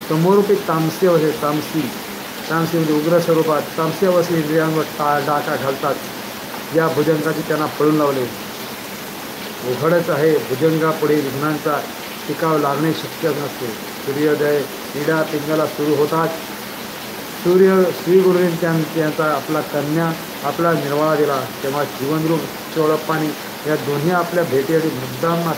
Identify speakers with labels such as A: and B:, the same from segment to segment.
A: समोरूपी तामसी अवस्थे तामसी म्हणजे उग्र स्वरूपात तामसी अवस्थे इंद्रियांवर डाका घालतात या भुजंगाचे त्यांना पळून लावले. उघडच आहे भुजंगापुढे विघ्नांचा टिकाव लागणे शक्य नसते. सूर्योदय क्रीडा पिंगला सुरू होतात. श्रीगुरूंनी त्यांचा आपला कन्या आपला निर्वाळा दिला तेव्हा जीवनरूप चोळप्पानी या दोन्ही आपल्या भेटीसाठी मुद्दाम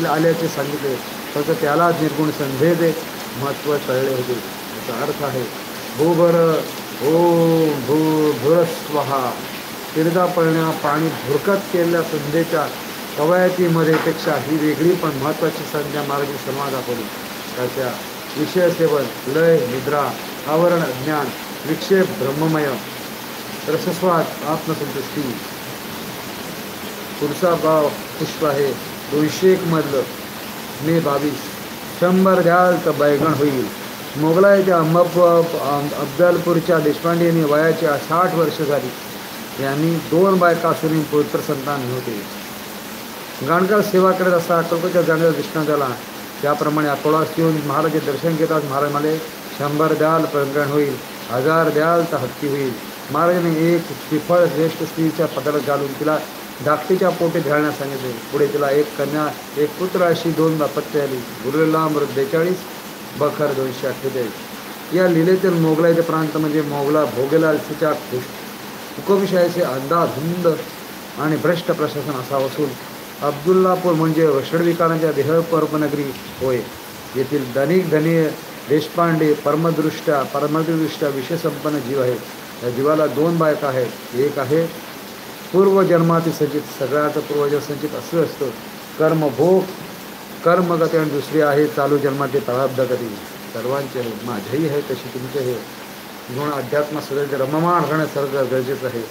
A: आल्याचे सांगितले. फक्त त्याला निर्गुण संधेचे महत्त्व कळले होते. याचा अर्थ आहे भूभर ओम भूरस्वहा तीर्था पळण्या पाणी भुरकत केलेल्या संधेच्या कवायतीमध्ये पेक्षा ही वेगळी पण महत्त्वाची संज्ञा मार्गी शर्मा दाखवली. त्याच्या विषय सेवन लय निद्रा आवरण ज्ञान विक्षेप ब्रह्ममय रसस्वाद आत्मसंतुष्टी. पुढचा भाव पुष्प आहे 201 मधलं मे 22. 100 द्याल तर बैगण होईल. मोगलाईच्या अफजलपूरच्या देशपांडे यांनी वयाची 60 वर्ष झाली. यांनी 2 बायका असूनही पुत्र संतान नव्हते. गाणकर सेवा करत असता अक्कलकोटच्या जाण्याचा दृष्टांत झाला. त्याप्रमाणे अकोलास येऊन महाराज दर्शन घेतात. महाराज म्हणाले 100 द्याल प्रकरण होईल, 1000 द्याल तर हत्ती होईल. महाराजांनी एक श्रीफळ ज्येष्ठ स्त्रीच्या पदरात घालून तिला धाकटीच्या पोटी घालण्यास सांगितले. पुढे तिला एक कन्या एक पुत्र अशी 2 दाम्पत्य आली. गुरुला मृत 42 बखर 248. या लीलेतील मोगलाईचे प्रांत म्हणजे मोगला भोगेलालच्या हुकुमशाहीचे अंधाधुंद आणि भ्रष्ट प्रशासन असा वसूल. अब्दुल्लापूर म्हणजे षड्विकारांच्या देहपर्पनगरी होय. येथील धनिक धनीय देशपांडे परमदृष्ट्या विषयसंपन्न जीव आहे. या जीवाला 2 बायका आहेत. एक आहे पूर्वजन्मातील संचित, सगळ्याचं पूर्वजन्म संचित असं असतं कर्मगती, आणि दुसरी आहे चालू जन्मातील प्रारब्ध गती. सर्वांचे आहे, माझ्याही आहे तशी तुमचे आहे. म्हणून अध्यात्म सदैव रममाण राहणं सगळं गरजेचं आहे.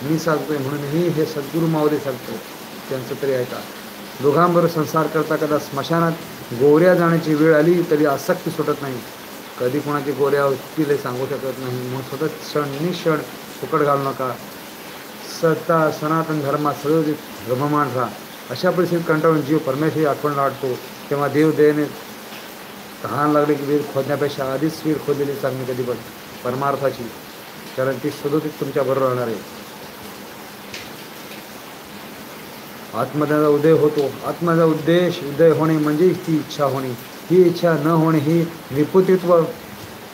A: मी सांगतोय म्हणूनही हे सद्गुरू माऊली सांगतो, त्यांचं तरी ऐका. दोघांबरोबर संसार करता करता स्मशानात गोऱ्या जाण्याची वेळ आली तरी आसक्ती सुटत नाही. कधी कोणाची गोऱ्या होतील सांगू शकत नाही. म्हणून सतत क्षण फुकट घालू नका. सनातन धर्मात सर्व रममाण राहा. अशा परिस्थितीत कंटाळून जीव परमेश्वरी आठवण वाटतो तेव्हा देव दयेने तहान लागले की वीर खोदण्यापेक्षा आधीच वीर खोदलेली चांगली कधी पण परमार्थाची, कारण ती सदोतीत तुमच्या बरोबर राहणार आहे. आत्मज्ञानाचा उदय होतो. आत्म्याचा उदय होणे म्हणजे ती इच्छा होणे. ही इच्छा न होणे ही निपुत्रित्व,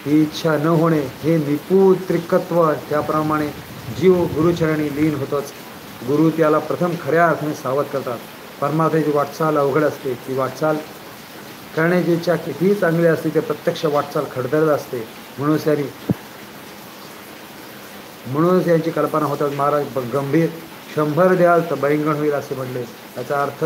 A: ही इच्छा न होणे हे निपुत्रिकत्व. त्याप्रमाणे जीव गुरुचरणी लीन होतोच. गुरु त्याला प्रथम खऱ्या अर्थाने सावध करतात. परमार्थाची वाटचाल अवघड असते. ती वाटचाल करण्याची इच्छा कितीही चांगली असते ते प्रत्यक्ष वाटचाल खडतरत असते. म्हणूनच यांची कल्पना होतात. महाराज गंभीर 100 द्याल तर बैंगण होईल असे म्हणले. याचा अर्थ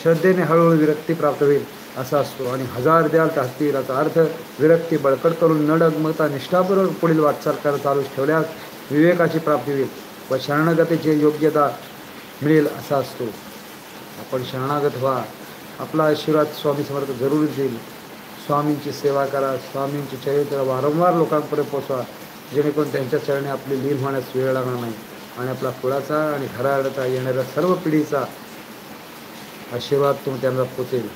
A: श्रद्धेने हळूहळू विरक्ती प्राप्त होईल असा असतो. आणि 1000 द्याल तर हत्ती होईल याचा अर्थ विरक्ती बळकट करून न डगमगता निष्ठापूर्वक पुढील वाटचाल करत चालू ठेवल्यास विवेकाची प्राप्ती होईल व शरणगतीची योग्यता मिळेल असा असतो. आपण शरणागत व्हा. आपला आशीर्वाद स्वामी समर्थ जरूर देईल. स्वामींची सेवा करा. स्वामींचे चरित्र वारंवार लोकांपर्यंत पोचवा, जेणेकरून त्यांच्या चरणी आपली लीन होण्यास वेळ लागणार नाही आणि आपला कुळाचा आणि घराचा येणाऱ्या सर्व पिढीचा आशीर्वाद त्यांना पोचेल.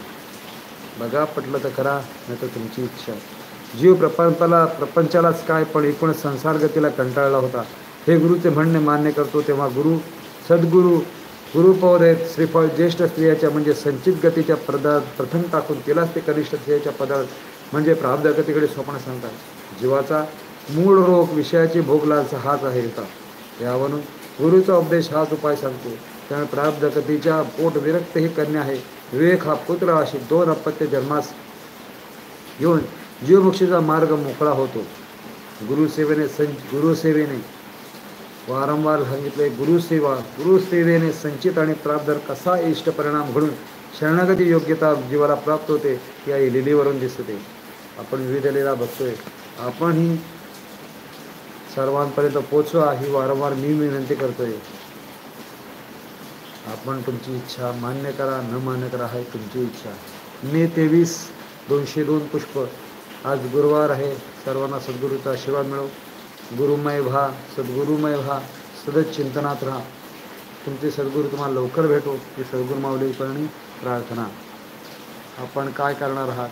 A: बघा, पटलं तर करा, नाही तर तुमची इच्छा. जीव प्रपंचालाच काय पण एकूण संसारगतीला कंटाळला होता. हे गुरुचे म्हणणे मान्य करतो तेव्हा गुरुपौर श्रीफळ ज्येष्ठ स्त्रियाच्या म्हणजे संचित गतीच्या पदात प्रथम टाकून तिलाच ते कनिष्ठ स्त्रियाच्या पदात म्हणजे प्रारब्ध गतीकडे सोपणं सांगतात. जीवाचा मूळ रोग विषयाची भोग लालसा हाच आहे होता. यावरून गुरुचा उपदेश हाच उपाय सांगतो. त्यामुळे प्रारब्ध गतीच्या पोट विरक्त ही कन्या आहे. विवेक हा पुत्र अशी 2 अपत्य जन्मास घेऊन जीवमुक्षीचा मार्ग मोकळा होतो. गुरुसेवेने वारंवार सांगितले. गुरुसेवेने संचित आणि प्रारब्ध कसा इष्ट परिणाम घडून शरणागती योग्यता जीवाला प्राप्त होते या लिलीवरून दिसते. आपण विविध लीला बघतोय. आपणही सर्वांपर्यंत पोचवा ही वारंवार मी विनंती करतोय. आपण तुमची इच्छा मान्य करा, न मान्य करा, आहे तुमची इच्छा. मे 23, 202 पुष्प. आज गुरुवार आहे. सर्वांना सद्गुरूचा आशीर्वाद मिळो. गुरुमय व्हा, सद्गुरुमय व्हा, सतत चिंतनात राहा. तुमचे सद्गुरू तुम्हाला लवकर भेटो ही सद्गुरू माऊलींकडून प्रार्थना. आपण काय करणार आहात?